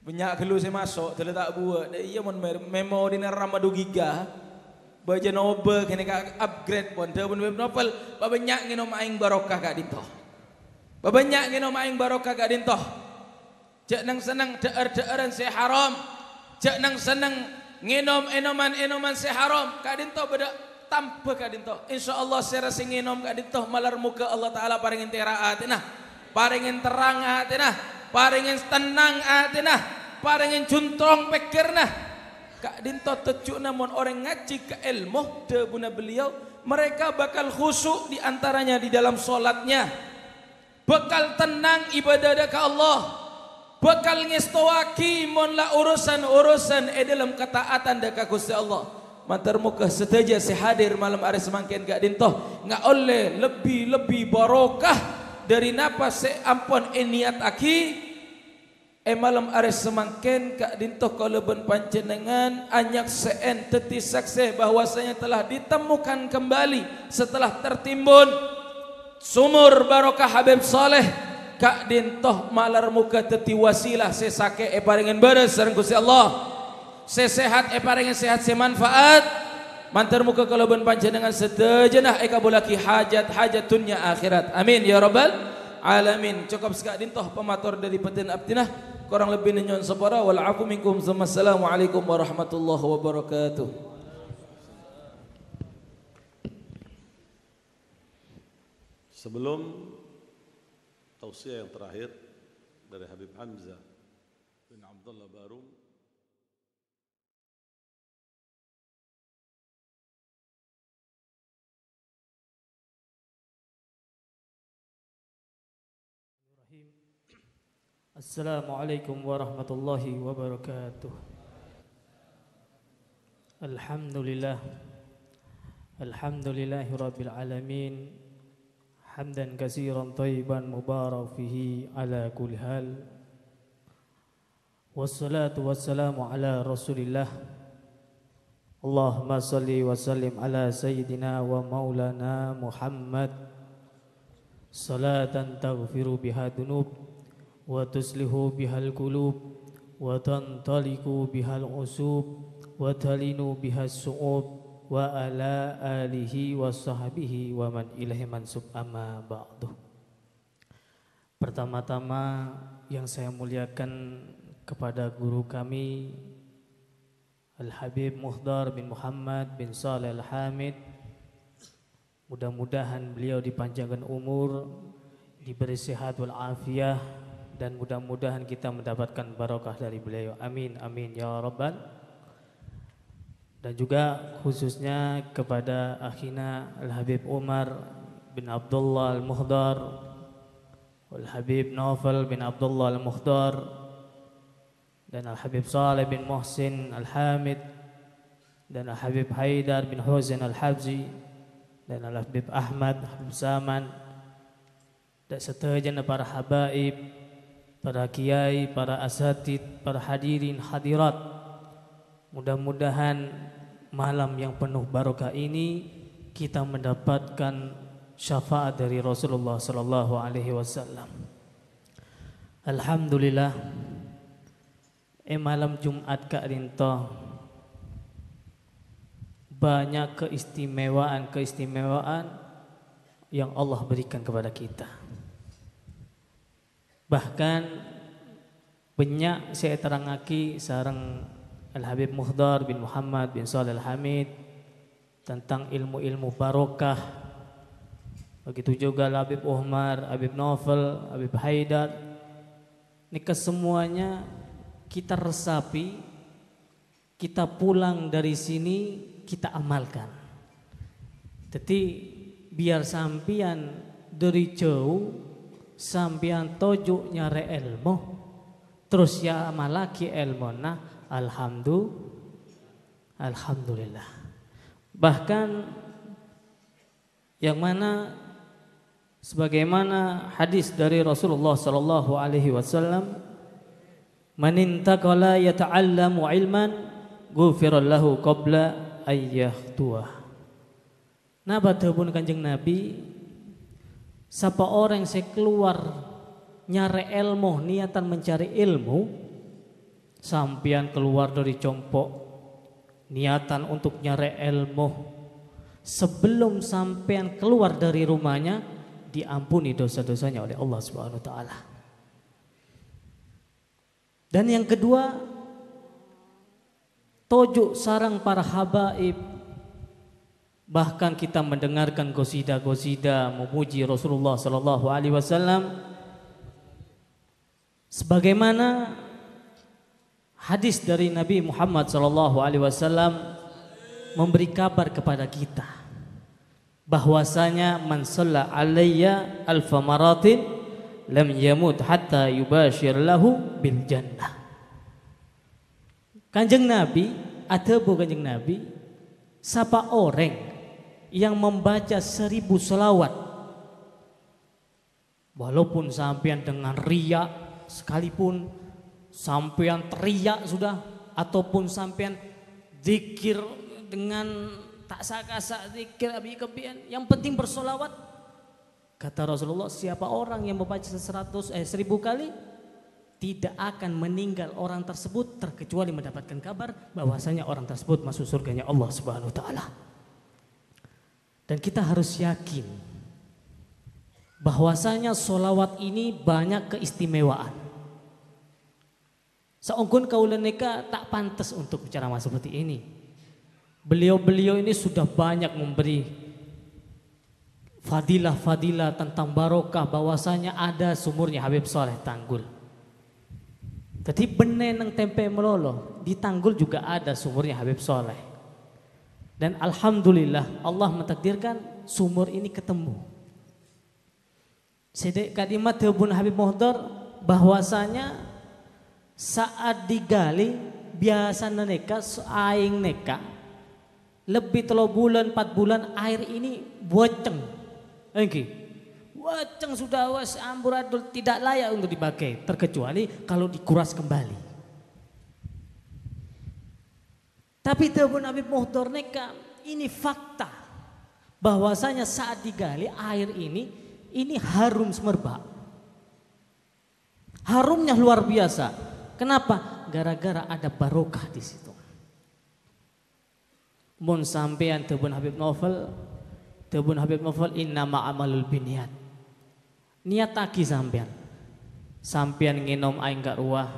Banyak kelu saya masuk, terletak buat. Iya mon memori na ramadu giga. Baca novel kini kak upgrade pun. Dia pun novel. Banyak nginom aing barokah kak dintoh. Banyak nginom aing barokah kak dintoh. Cak nang senang deer-deeran saya haram. Cak nang senang nginom enoman saya haram. Kak dintoh beda tanpa kak dintoh. InsyaAllah saya rasa nginom kak dintoh malar muka Allah Taala paringin teraat. Nah, paringin terang hati nah. Paringin tenang atina, paringin juntrong pikirna. Kak dinto tejuk namun orang ngaji ke ilmu debuna beliau, mereka bakal khusyuk di antaranya di dalam solatnya, bakal tenang ibadah ke Allah, bakal ngestowaki monla urusan dalam ketaatan dekat Gusti Allah. Matar muka seteja sehadir malam hari semangkin kak dinto nggak oleh lebih barokah dari napa seampun niat aki malam ares semangken kak dintoh kalau ben panjenengan anyak seen teti saksi bahwasanya telah ditemukan kembali setelah tertimbun sumur barokah Habib Saleh kak dintoh malar muka teti wasilah sesake paringin beres sareng Gusti Allah sesehat paringin sehat semanfaat mantar muka kalau ben panjenengan sedejenah kabulaki hajat dunia akhirat amin ya rabbal alamin. Cukup sekak dintoh pematur dari petin abtinah kurang lebih nenyon separa wal afu minkum assalamualaikum warahmatullahi wabarakatuh. Sebelum tausiah yang terakhir dari Habib Hamzah bin Abdullah Barum, Assalamualaikum warahmatullahi wabarakatuh. Alhamdulillahi rabbil alamin. Hamdan katsiran thayyiban mubarak fihi ala kulli hal. Wassalatu wassalamu ala Rasulillah. Allahumma salli wa sallim ala sayyidina wa maulana Muhammad. Salatan taghfiru biha dunub wa tuslihu bihal qulub wa tantaliku bihal usub wa talinu bihas su'ub wa ala alihi wa sahbihi wa man ilahi mansub amma ba'du. Pertama-tama yang saya muliakan kepada guru kami Al-Habib Muhdar bin Muhammad bin Saleh Al-Hamid. Mudah-mudahan beliau dipanjangkan umur, diberi sehat wal afiyah, dan mudah-mudahan kita mendapatkan barokah dari beliau. Amin amin ya rabbal. Dan juga khususnya kepada akhina Al-Habib Umar bin Abdullah Al-Muhdar, Al-Habib Naufal bin Abdullah Al-Muhdar, dan Al-Habib Saleh bin Muhsin Al-Hamid, dan Al-Habib Haidar bin Husain Al-Habzi, dan Al-Habib Ahmad Habib Saman, dan seterusnya para habaib, para kiai, para asatid, para hadirin hadirat. Mudah-mudahan malam yang penuh barokah ini kita mendapatkan syafaat dari Rasulullah sallallahu alaihi wasallam. Alhamdulillah, malam Jumat Kak Rinto banyak keistimewaan yang Allah berikan kepada kita. Bahkan banyak saya terangaki sareng Al-Habib Muhdar bin Muhammad bin Shalih Al-Hamid tentang ilmu-ilmu barokah. Begitu juga Habib Umar, Habib Novel, Habib Haidar. Ini kesemuanya kita resapi, kita pulang dari sini kita amalkan. Jadi biar sampian dari jauh sampian tojuk nyare ilmu terus ya amalaki ilmona alhamdulillah. Bahkan yang mana sebagaimana hadis dari Rasulullah sallallahu alaihi wasallam, man intaqala yata'allamu ilman ghufira lahu qabla ayyahtuah. Napa pun Kanjeng Nabi, siapa orang yang keluar nyari ilmu, niatan mencari ilmu, sampian keluar dari compok niatan untuk nyari ilmu, sebelum sampean keluar dari rumahnya diampuni dosa-dosanya oleh Allah Subhanahu wa taala. Dan yang kedua, tojuk sarang para habaib. Bahkan kita mendengarkan qasidah-qasidah memuji Rasulullah sallallahu alaihi wasallam sebagaimana hadis dari Nabi Muhammad sallallahu alaihi wasallam memberi kabar kepada kita bahwasanya man shalla alayya alfa maratin lam yamut hatta yubashir lahu bil jannah. Kanjeng Nabi atau Kanjeng Nabi, siapa orang yang membaca 1000 selawat walaupun sampean dengan riak sekalipun, sampean teriak sudah, ataupun sampean zikir dengan tak saka-sak zikir abi-kebian, yang penting bersolawat. Kata Rasulullah, siapa orang yang membaca 1000 kali tidak akan meninggal orang tersebut terkecuali mendapatkan kabar bahwasanya orang tersebut masuk surganya Allah Subhanahu wa taala. Dan kita harus yakin bahwasanya solawat ini banyak keistimewaan. Seunggun kaula neka tak pantas untuk bicara seperti ini. Beliau-beliau ini sudah banyak memberi fadilah-fadilah tentang barokah, bahwasanya ada sumurnya Habib Saleh Tanggul. Jadi beneneng tempe melolo di Tanggul juga ada sumurnya Habib Saleh. Dan alhamdulillah Allah mentakdirkan sumur ini ketemu. Sedek kadimat Habib Muhdar bahwasanya saat digali biasa neka aing neka lebih 3 bulan 4 bulan air ini boceng. Boceng sudah was amburadul, tidak layak untuk dipakai terkecuali kalau dikuras kembali. Tapi Habib Muhdar neka ini fakta bahwasanya saat digali air ini harum semerbak. Harumnya luar biasa. Kenapa? Gara-gara ada barokah di situ. Mun sampean tebun Habib Novel inna ma'amalul biniat. Niat taki sampean. Sampean nginom aing gak ruah,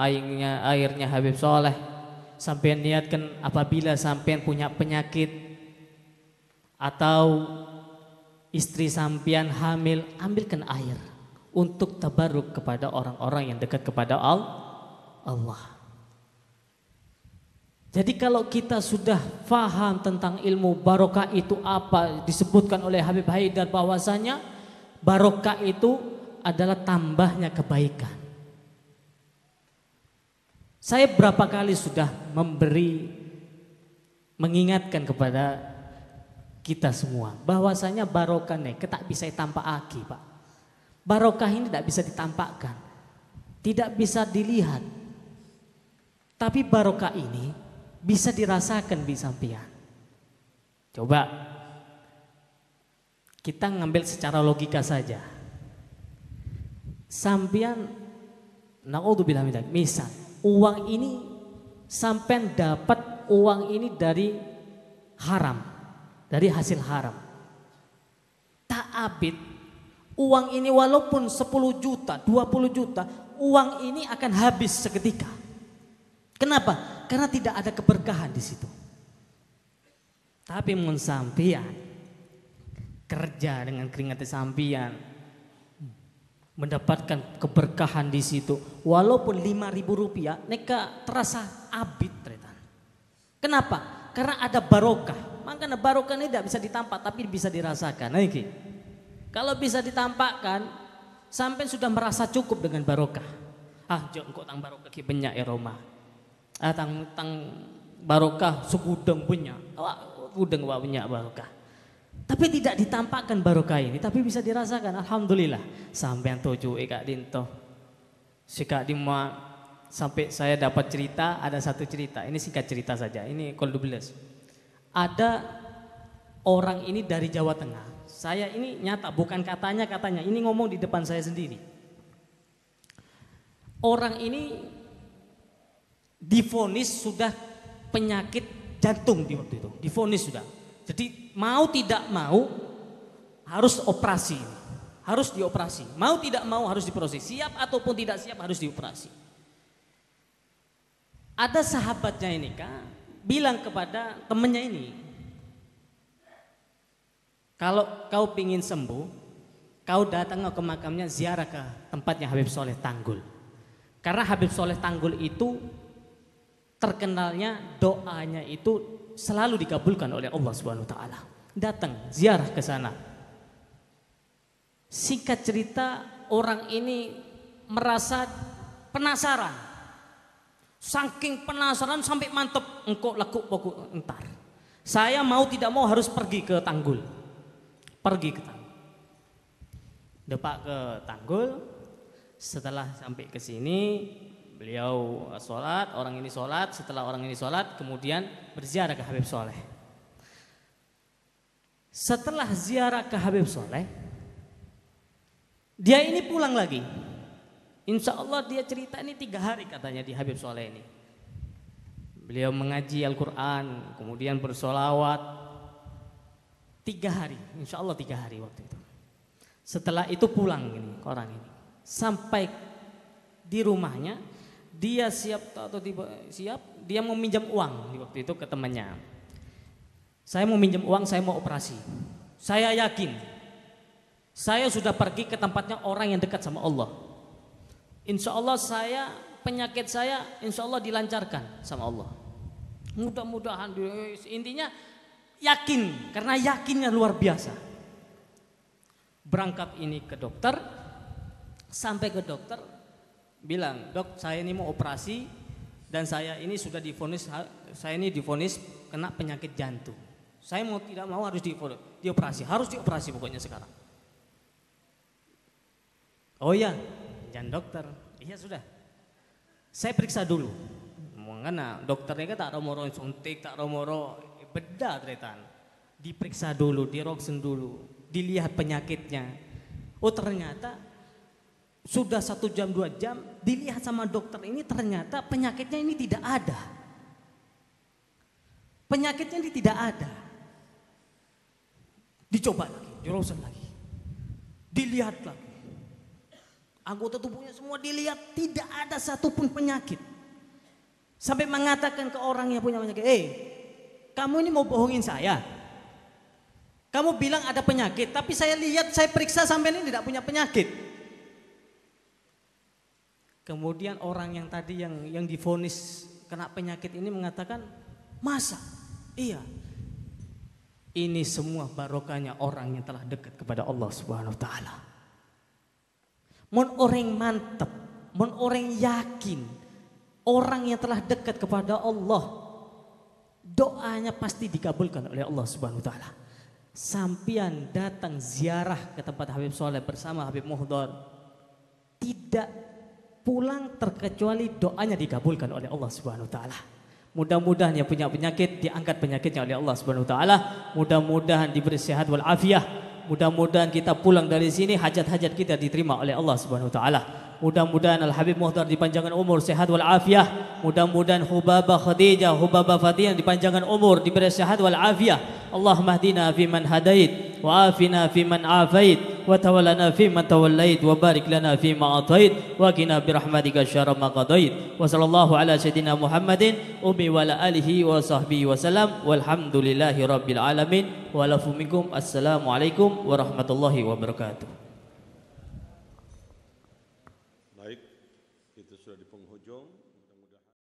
airnya Habib Saleh. Sampean niatkan apabila sampean punya penyakit atau istri sampean hamil, ambilkan air untuk tabarruk kepada orang-orang yang dekat kepada Allah. Jadi kalau kita sudah faham tentang ilmu barokah itu apa, disebutkan oleh Habib Haidar bahwasanya barokah itu adalah tambahnya kebaikan. Saya berapa kali sudah mengingatkan kepada kita semua bahwasanya barokah ini tak bisa ditampakkan, Pak. Barokah ini tidak bisa ditampakkan, tidak bisa dilihat. Tapi barokah ini bisa dirasakan di sampean. Coba kita ngambil secara logika saja. Sampean naudzubillah min dzalik, misal uang ini sampai dapat uang ini dari haram, dari hasil haram. Ta'abid, uang ini walaupun 10 juta, 20 juta, uang ini akan habis seketika. Kenapa? Karena tidak ada keberkahan di situ. Tapi mun sampian kerja dengan keringat sampian, mendapatkan keberkahan di situ, walaupun 5.000 rupiah, neka terasa abid tretan. Kenapa? Karena ada barokah. Makanya barokah ini tidak bisa ditampak, tapi bisa dirasakan. Nah, ini. Kalau bisa ditampakkan, sampai sudah merasa cukup dengan barokah. Jok kok tang barokah ki banyak ya Roma. Tang barokah segudang banyak. Udang wa banyak barokah. Tapi tidak ditampakkan barokah ini, tapi bisa dirasakan. Alhamdulillah. Sampai yang tujuh Kak Dinto. Si Kak Dima sampai saya dapat cerita, ada satu cerita. Ini singkat cerita saja. Ini kol 12. Ada orang ini dari Jawa Tengah. Saya ini nyata, bukan katanya, ini ngomong di depan saya sendiri. Orang ini divonis sudah penyakit jantung di waktu itu, divonis sudah. Jadi mau tidak mau harus operasi, harus dioperasi. Mau tidak mau harus diproses, siap ataupun tidak siap harus dioperasi. Ada sahabatnya ini Kak, bilang kepada temannya ini, kalau kau pingin sembuh, kau datang ke makamnya, ziarah ke tempatnya Habib Soleh Tanggul. Karena Habib Soleh Tanggul itu terkenalnya doanya itu selalu dikabulkan oleh Allah Subhanahu wa taala. Datang ziarah ke sana. Singkat cerita, orang ini merasa penasaran. Saking penasaran sampai mantep, engkau laku pokok entar. Saya mau tidak mau harus pergi ke Tanggul. Pergi ke Tanggul. Depak ke Tanggul. Setelah sampai ke sini, beliau sholat, orang ini sholat. Setelah orang ini sholat, kemudian berziarah ke Habib Soleh. Setelah ziarah ke Habib Soleh, dia ini pulang lagi. Insya Allah dia cerita ini 3 hari katanya di Habib Soleh ini. Beliau mengaji Al-Quran, kemudian bersolawat 3 hari, insya Allah 3 hari waktu itu. Setelah itu pulang ini orang ini. Sampai di rumahnya, dia siap atau siap, dia mau minjam uang di waktu itu ke temannya. Saya mau minjam uang, saya mau operasi. Saya yakin, saya sudah pergi ke tempatnya orang yang dekat sama Allah. Insya Allah penyakit saya insya Allah dilancarkan sama Allah. Mudah-mudahan, intinya yakin, karena yakinnya luar biasa. Berangkat ini ke dokter, sampai ke dokter bilang, dok saya ini mau operasi dan saya ini sudah divonis, kena penyakit jantung. Saya mau tidak mau harus dioperasi, harus dioperasi pokoknya sekarang. Oh ya, jangan dokter, iya sudah. Saya periksa dulu. Mengena dokternya kan tak romoro suntik, tak romoro beda tretan. Diperiksa dulu, diroksen dulu, dilihat penyakitnya. Oh ternyata sudah 1 jam 2 jam dilihat sama dokter ini, ternyata penyakitnya ini tidak ada. Penyakitnya ini tidak ada. Dicoba lagi, diroksen lagi, dilihat lagi. Anggota tubuhnya semua dilihat, tidak ada satupun penyakit. Sampai mengatakan ke orang yang punya penyakit, kamu ini mau bohongin saya? Kamu bilang ada penyakit, tapi saya lihat, saya periksa sampai ini tidak punya penyakit. Kemudian orang yang tadi yang divonis kena penyakit ini mengatakan, masa? Iya. Ini semua barokahnya orang yang telah dekat kepada Allah Subhanahu wa taala. Mon orang mantap, mon orang yakin, orang yang telah dekat kepada Allah, doanya pasti dikabulkan oleh Allah Subhanahu wa taala. Sampian datang ziarah ke tempat Habib Soleh bersama Habib Muhdar, tidak pulang terkecuali doanya dikabulkan oleh Allah Subhanahu wa taala. Mudah-mudahan yang punya penyakit diangkat penyakitnya oleh Allah Subhanahu wa taala. Mudah-mudahan diberi sehat wal afiyah. Mudah-mudahan kita pulang dari sini hajat-hajat kita diterima oleh Allah Subhanahu wa taala. Mudah-mudahan Al-Habib Muhtar dipanjangkan umur, sehat wal afiah. Mudah-mudahan Hubabah Khadijah, Hubabah Fatihah dipanjangkan umur, diberi sehat wal afiah. Allahumma hdina fi man hadait, wa afina fi man afait, wa tawallana fi man tawallait, wa barik lana fi ma atait, wa qina bi rahmatika syarra ma qadait. Wa sallallahu ala sayyidina Muhammadin ummi wa ala alihi wa sahbihi wa salam. Walhamdulillahi rabbil alamin. Wa lafu minkum. Assalamualaikum warahmatullahi wabarakatuh. Baik, itu sudah di penghujung.